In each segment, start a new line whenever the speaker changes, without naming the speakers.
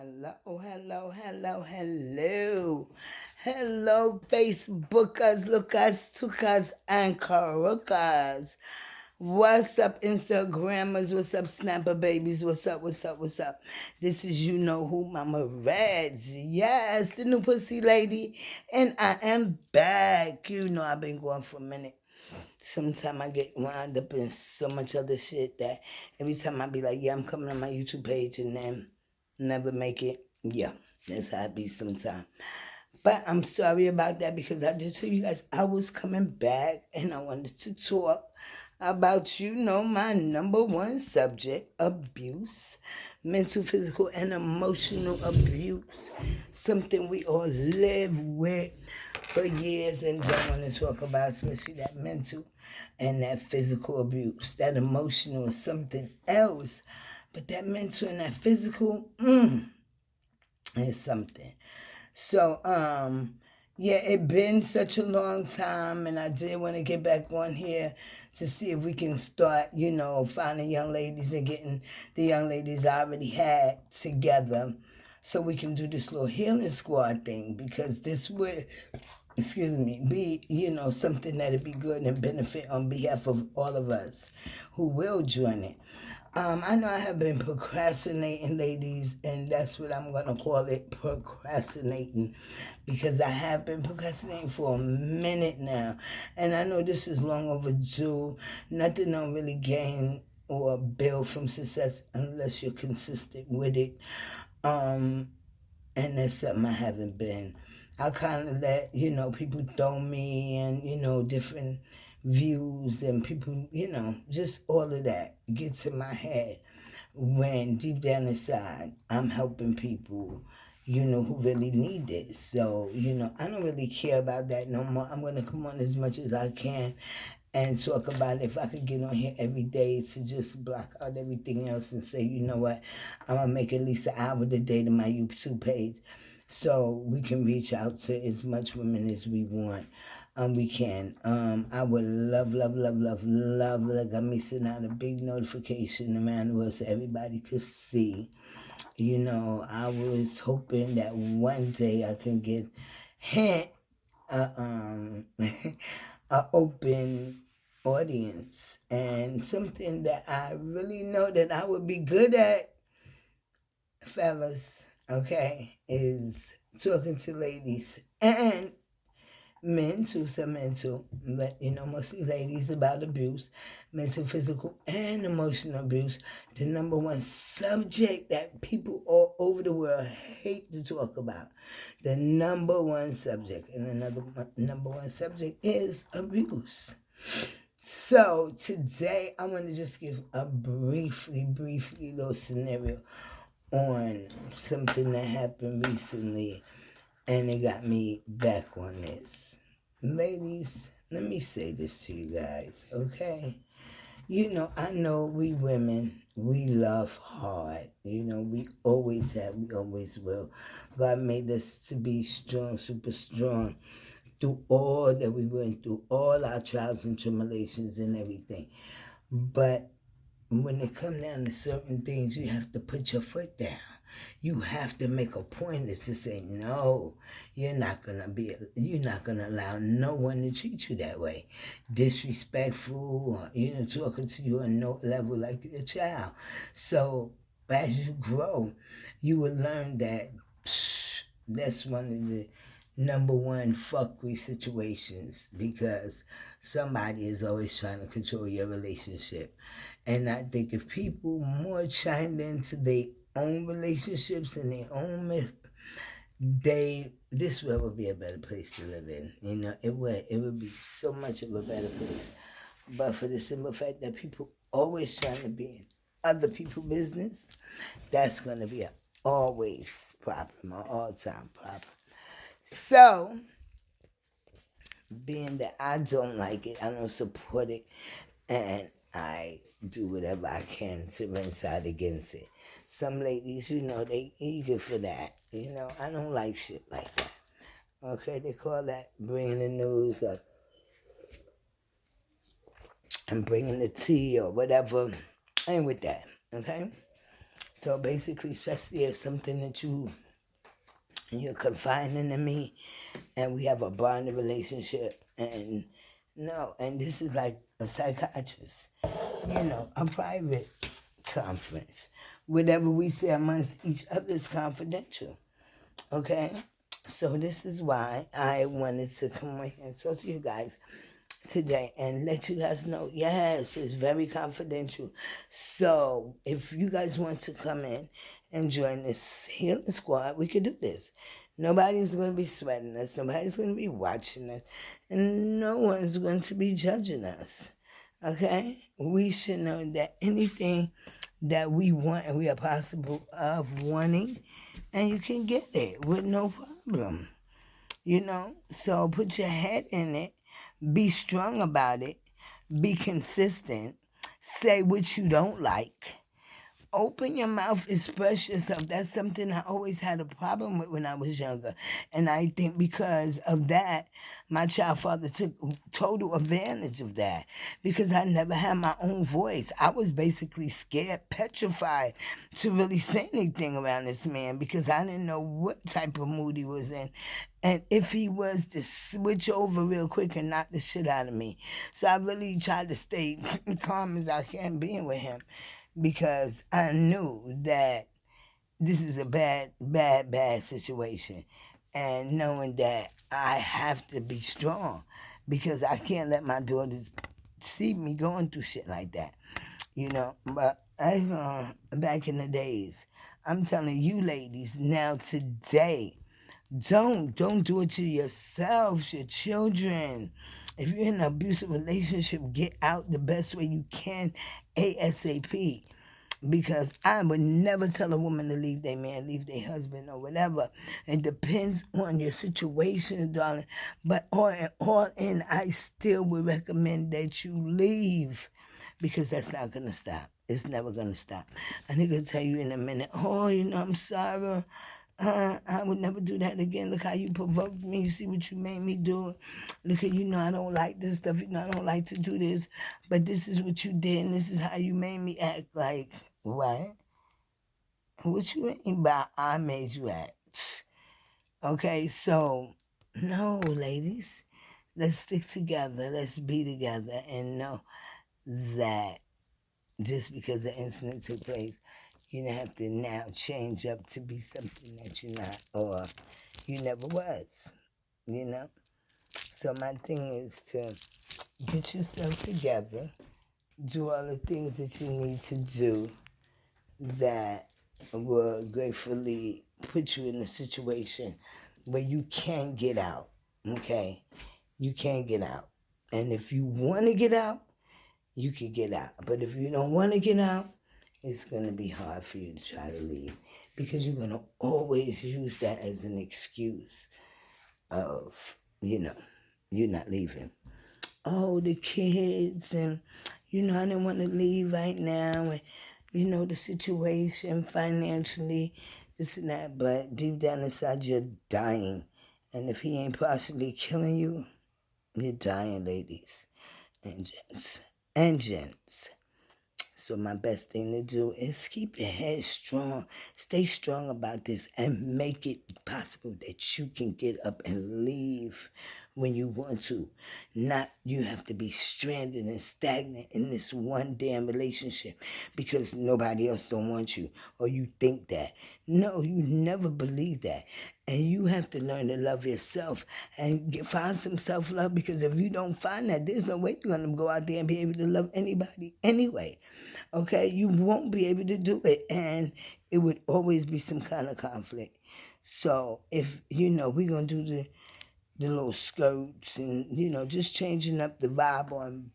Hello. Hello, Facebookers, lookers, tookers, and carookers. What's up, Instagrammers? What's up, Snapper babies? What's up? This is You Know Who, Mama Reds. Yes, the new pussy lady. And I am back. You know, I've been going for a minute. Sometimes I get wound up in so much other shit that every time I be like, yeah, I'm coming on my YouTube page and then never make it. Yeah, that's how it be sometimes. But I'm sorry about that because I just told you guys I was coming back and I wanted to talk about, my number one subject, abuse, mental, physical, and emotional abuse. Something we all live with for years and don't want to talk about, especially that mental and that physical abuse. That emotional is something else. But that mental and that physical, is something. So, yeah, it been such a long time, and I did want to get back on here to see if we can start, finding young ladies and getting the young ladies I already had together so we can do this little healing squad thing because this would, be, something that'd be good and benefit on behalf of all of us who will join it. I know I have been procrastinating, ladies, and that's what I'm going to call it, procrastinating, because I have been procrastinating for a minute now, and I know this is long overdue. Nothing don't really gain or build from success unless you're consistent with it, and that's something I haven't been. I kind of let, people throw me and, different views and people, just all of that gets in my head when deep down inside I'm helping people, who really need it. So, I don't really care about that no more. I'm going to come on as much as I can and talk about it. If I could get on here every day to just block out everything else and say, you know what, I'm going to make at least an hour a day to my YouTube page so we can reach out to as much women as we want. We can. I would love, like me sending out a big notification around the world so everybody could see. I was hoping that one day I can get hint a open audience and something that I really know that I would be good at, fellas, okay, is talking to ladies and men too, some men too, but mostly ladies about abuse, mental, physical, and emotional abuse. The number one subject that people all over the world hate to talk about. The number one subject, and another number one subject is abuse. So today I want to just give a briefly little scenario on something that happened recently, and it got me back on this. Ladies, let me say this to you guys, okay? I know we women, we love hard. We always have, we always will. God made us to be strong, super strong, through all that we went through, all our trials and tribulations and everything. But when it comes down to certain things, you have to put your foot down. You have to make a point to say, no, you're not gonna allow no one to treat you that way. Disrespectful, or, talking to you on no level like you're a child. So as you grow, you will learn that that's one of the number one fuckery situations because somebody is always trying to control your relationship. And I think if people more chimed into their own relationships and their own this world would be a better place to live in. It would be so much of a better place. But for the simple fact that people always trying to be in other people's business, that's gonna be an always problem, an all-time problem. So, being that I don't like it, I don't support it, and I do whatever I can to rinse out against it. Some ladies, they eager for that. I don't like shit like that. Okay, they call that bringing the news or and bringing the tea or whatever. I ain't with that. Okay, So basically, especially if something that you're confiding in me, and we have a bonding relationship, and no, and this is like a psychiatrist, a private conference. Whatever we say amongst each other is confidential. Okay? So this is why I wanted to come in and talk to you guys today and let you guys know, yes, it's very confidential. So if you guys want to come in and join this healing squad, we could do this. Nobody's going to be sweating us. Nobody's going to be watching us. And no one's going to be judging us. Okay? We should know that anything that we want and we are possible of wanting, and you can get it with no problem. So put your head in it, be strong about it, be consistent, say what you don't like. Open your mouth, express yourself. That's something I always had a problem with when I was younger. And I think because of that, my child father took total advantage of that because I never had my own voice. I was basically scared, petrified to really say anything around this man because I didn't know what type of mood he was in and if he was to switch over real quick and knock the shit out of me. So I really tried to stay calm as I can being with him because I knew that this is a bad situation. And knowing that I have to be strong because I can't let my daughters see me going through shit like that. But back in the days, I'm telling you ladies now today, don't do it to yourselves, your children. If you're in an abusive relationship, get out the best way you can ASAP. Because I would never tell a woman to leave their man, leave their husband, or whatever. It depends on your situation, darling. But all in, I still would recommend that you leave because that's not going to stop. It's never going to stop. And he could tell you in a minute, oh, I'm sorry. I would never do that again. Look how you provoked me. You see what you made me do. Look at I don't like this stuff. I don't like to do this. But this is what you did, and this is how you made me act. Like, what? What you mean by I made you act? Okay, so, no, ladies. Let's stick together. Let's be together and know that just because the incident took place, you don't have to now change up to be something that you're not or you never was, So my thing is to get yourself together, do all the things that you need to do that will gratefully put you in a situation where you can get out, okay? You can get out. And if you want to get out, you can get out. But if you don't want to get out, it's going to be hard for you to try to leave because you're going to always use that as an excuse of, you're not leaving. Oh, the kids and, I didn't want to leave right now and, the situation financially, this and that. But deep down inside, you're dying. And if he ain't partially killing you, you're dying, ladies and gents. And gents. So my best thing to do is keep your head strong. Stay strong about this and make it possible that you can get up and leave when you want to. Not you have to be stranded and stagnant in this one damn relationship because nobody else don't want you or you think that. No, you never believe that. And you have to learn to love yourself and find some self-love because if you don't find that, there's no way you're going to go out there and be able to love anybody anyway. Okay, you won't be able to do it, and it would always be some kind of conflict. So if we're gonna do the little skirts and just changing up the vibe on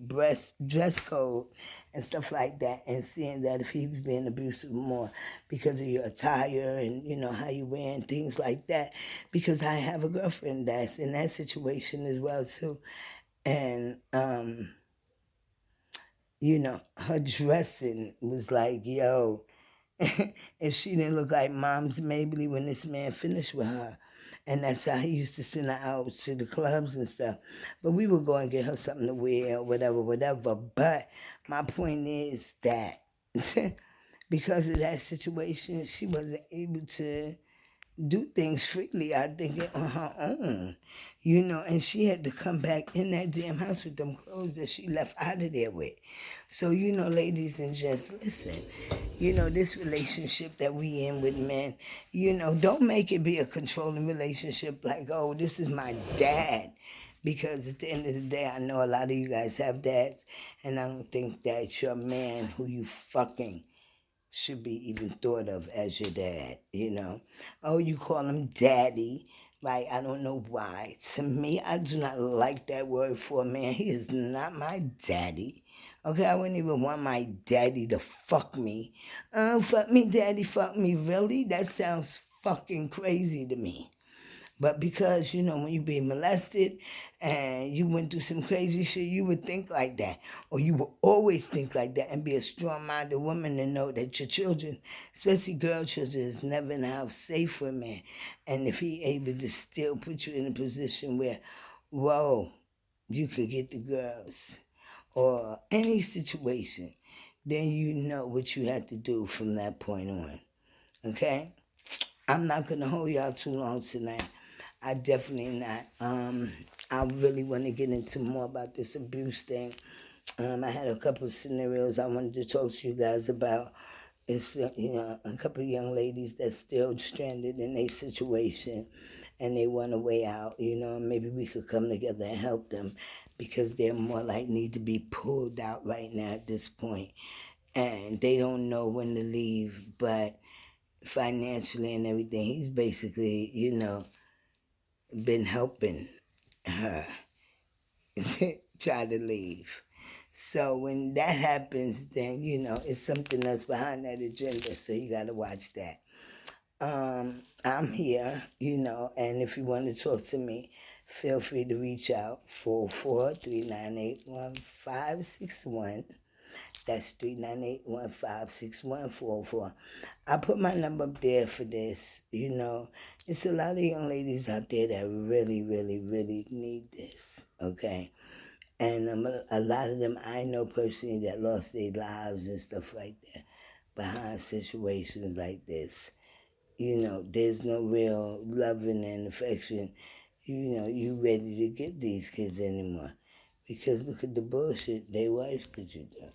dress code and stuff like that, and seeing that if he was being abusive more because of your attire and how you wear and things like that. Because I have a girlfriend that's in that situation as well too, and her dressing was like, yo, if she didn't look like Mom's Mabley when this man finished with her. And that's how he used to send her out to the clubs and stuff. But we would go and get her something to wear or whatever. But my point is that because of that situation, she wasn't able to do things freely, I think, on her own, and she had to come back in that damn house with them clothes that she left out of there with. So, ladies and gents, listen, this relationship that we in with men, don't make it be a controlling relationship like, oh, this is my dad. Because at the end of the day, I know a lot of you guys have dads, and I don't think that your man who you fucking should be even thought of as your dad. Oh, you call him daddy, right? I don't know why. To me, I do not like that word for a man. He is not my daddy. Okay, I wouldn't even want my daddy to fuck me. Fuck me, daddy, fuck me. Really? That sounds fucking crazy to me. But because, when you being molested and you went through some crazy shit, you would think like that. Or you will always think like that and be a strong-minded woman and know that your children, especially girl children, is never in the house safe with man. And if he able to still put you in a position where, whoa, you could get the girls or any situation, then you know what you have to do from that point on. Okay? I'm not going to hold y'all too long tonight. I definitely not. I really want to get into more about this abuse thing. I had a couple of scenarios I wanted to talk to you guys about. It's, a couple of young ladies that's still stranded in a situation and they want a way out, maybe we could come together and help them because they're more like need to be pulled out right now at this point. And they don't know when to leave, but financially and everything, he's basically, been helping her try to leave. So when that happens, then, it's something else behind that agenda, so you got to watch that. I'm here, and if you want to talk to me, feel free to reach out, 443981561. That's 398-156144. I put my number up there for this. It's a lot of young ladies out there that really, really, really need this, okay? And a lot of them I know personally that lost their lives and stuff like that behind situations like this. There's no real loving and affection, you ready to give these kids anymore. Because look at the bullshit their wives put you through.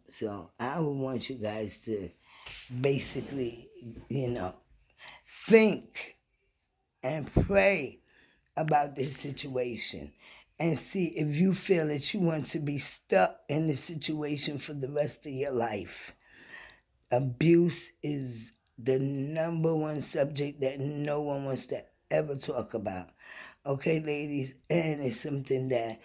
So I would want you guys to basically, think and pray about this situation and see if you feel that you want to be stuck in this situation for the rest of your life. Abuse is the number one subject that no one wants to ever talk about. Okay, ladies? And it's something that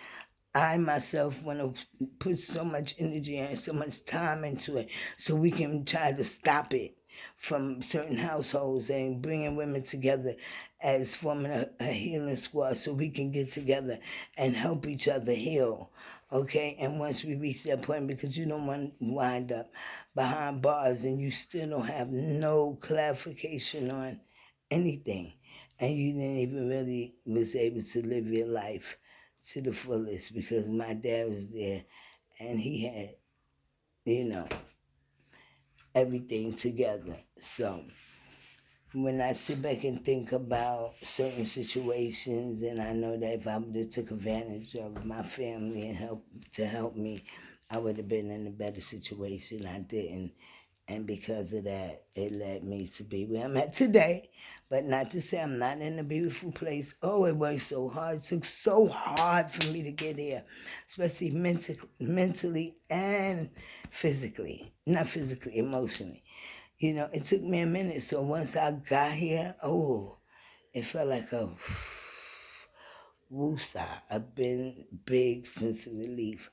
I myself want to put so much energy and so much time into it so we can try to stop it from certain households and bringing women together as forming a healing squad so we can get together and help each other heal. Okay, and once we reach that point, because you don't want to wind up behind bars and you still don't have no clarification on anything, and you didn't even really was able to live your life to the fullest, because my dad was there and he had, everything together. So when I sit back and think about certain situations, and I know that if I would have took advantage of my family and help me, I would have been in a better situation. I didn't. And because of that, it led me to be where I'm at today. But not to say I'm not in a beautiful place. Oh, it worked so hard. It took so hard for me to get here, especially mentally and physically. Not physically, emotionally. It took me a minute. So once I got here, it felt like a woosah. I've been big sense of relief.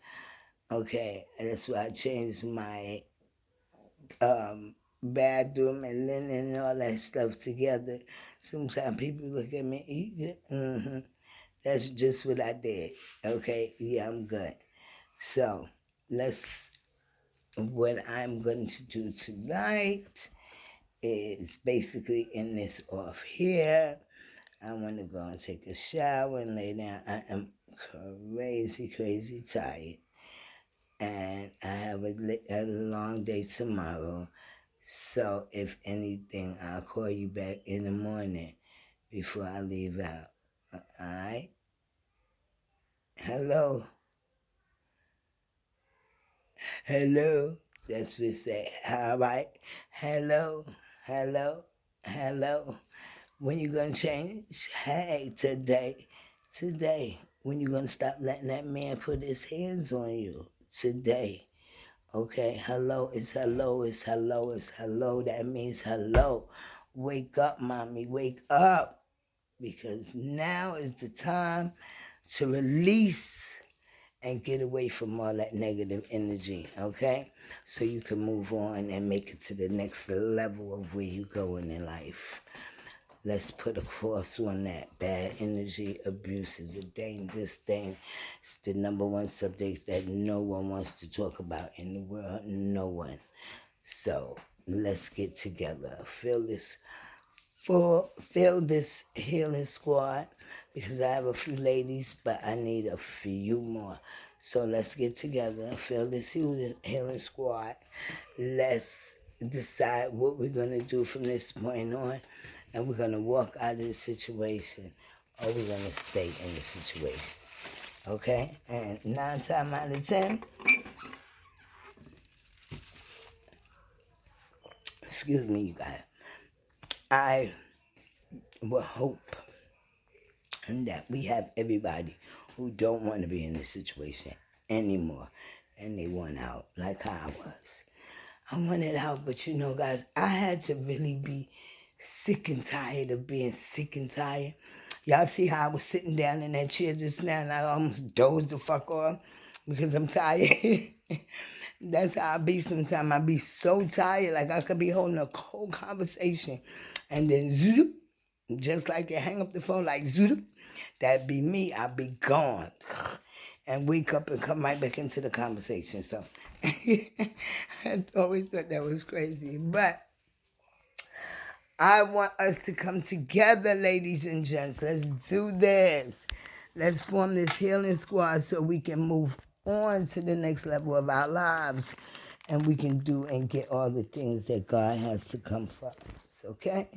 Okay, and that's why I changed my bathroom and linen and all that stuff together. Sometimes people look at me, you good? Mm-hmm. That's just what I did. Okay, yeah, I'm good. So what I'm going to do tonight is basically end this off here. I want to go and take a shower and lay down. I am crazy, crazy tired. and I have a long day tomorrow. So if anything, I'll call you back in the morning before I leave out. Alright? Hello? Hello? That's what we say. Alright? Hello? Hello? Hello? When you gonna change? Hey, today. When you gonna stop letting that man put his hands on you? Today. Okay, hello is hello is hello is hello. That means hello. Wake up, mommy, wake up. Because now is the time to release and get away from all that negative energy, okay? So you can move on and make it to the next level of where you're going in life. Let's put a cross on that. Bad energy abuse is a dangerous thing. It's the number one subject that no one wants to talk about in the world. No one. So let's get together. Feel this healing squad, because I have a few ladies, but I need a few more. So let's get together and feel this healing squad. Let's decide what we're going to do from this point on. And we're going to walk out of the situation, or we're going to stay in the situation. Okay? And 9 times out of 10, excuse me, you guys, I will hope that we have everybody who don't want to be in this situation anymore, and they want out, like I was. I wanted out, but you know, guys, I had to really be sick and tired of being sick and tired. Y'all see how I was sitting down in that chair just now and I almost dozed the fuck off because I'm tired? That's how I be sometimes. I be so tired, like I could be holding a whole conversation and then zoop, just like you hang up the phone like zoop, that'd be me. I'd be gone and wake up and come right back into the conversation. So I always thought that was crazy. But I want us to come together, ladies and gents. Let's do this. Let's form this healing squad so we can move on to the next level of our lives and we can do and get all the things that God has to come for us, okay?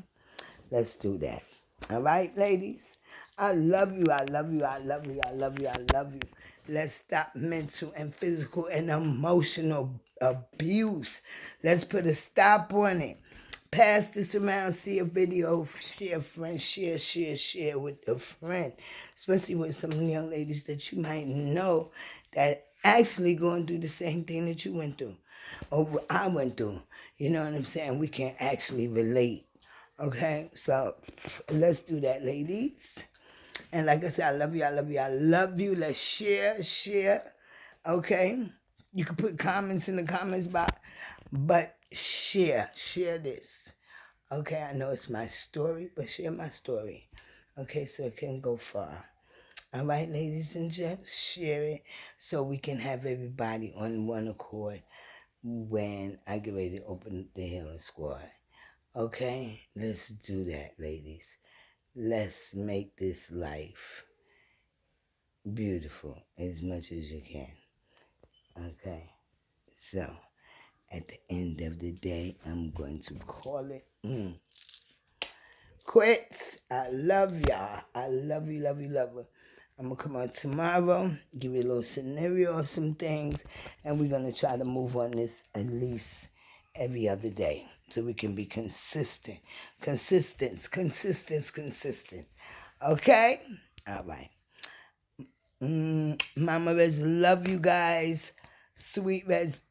Let's do that. All right, ladies? I love you, I love you, I love you, I love you, I love you. Let's stop mental and physical and emotional abuse. Let's put a stop on it. Pass this around, see a video, share, friend, share with a friend, especially with some young ladies that you might know that actually going through the same thing that you went through or what I went through. You know what I'm saying? We can actually relate. Okay, so let's do that, ladies. And like I said, I love you, I love you, I love you. Let's share. Okay? You can put comments in the comments box, but share this. Okay, I know it's my story, but share my story. Okay, so it can go far. All right, ladies and gents, share it so we can have everybody on one accord when I get ready to open the healing squad. Okay, let's do that, ladies. Let's make this life beautiful as much as you can. Okay, so at the end of the day, I'm going to call it quits. I love y'all. I love you, love you, love you. I'm going to come on tomorrow, give you a little scenario or some things, and we're going to try to move on this at least every other day so we can be consistent. Consistent. Okay? All right. Mama Rez, love you guys. Sweet Rez,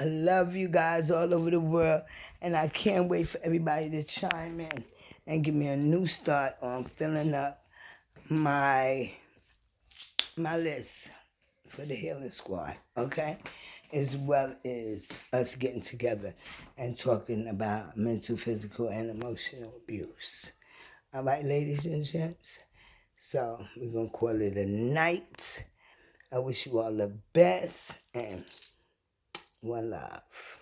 I love you guys all over the world. And I can't wait for everybody to chime in and give me a new start on filling up my list for the healing squad, okay? As well as us getting together and talking about mental, physical, and emotional abuse. All right, ladies and gents? So we're going to call it a night. I wish you all the best and one love.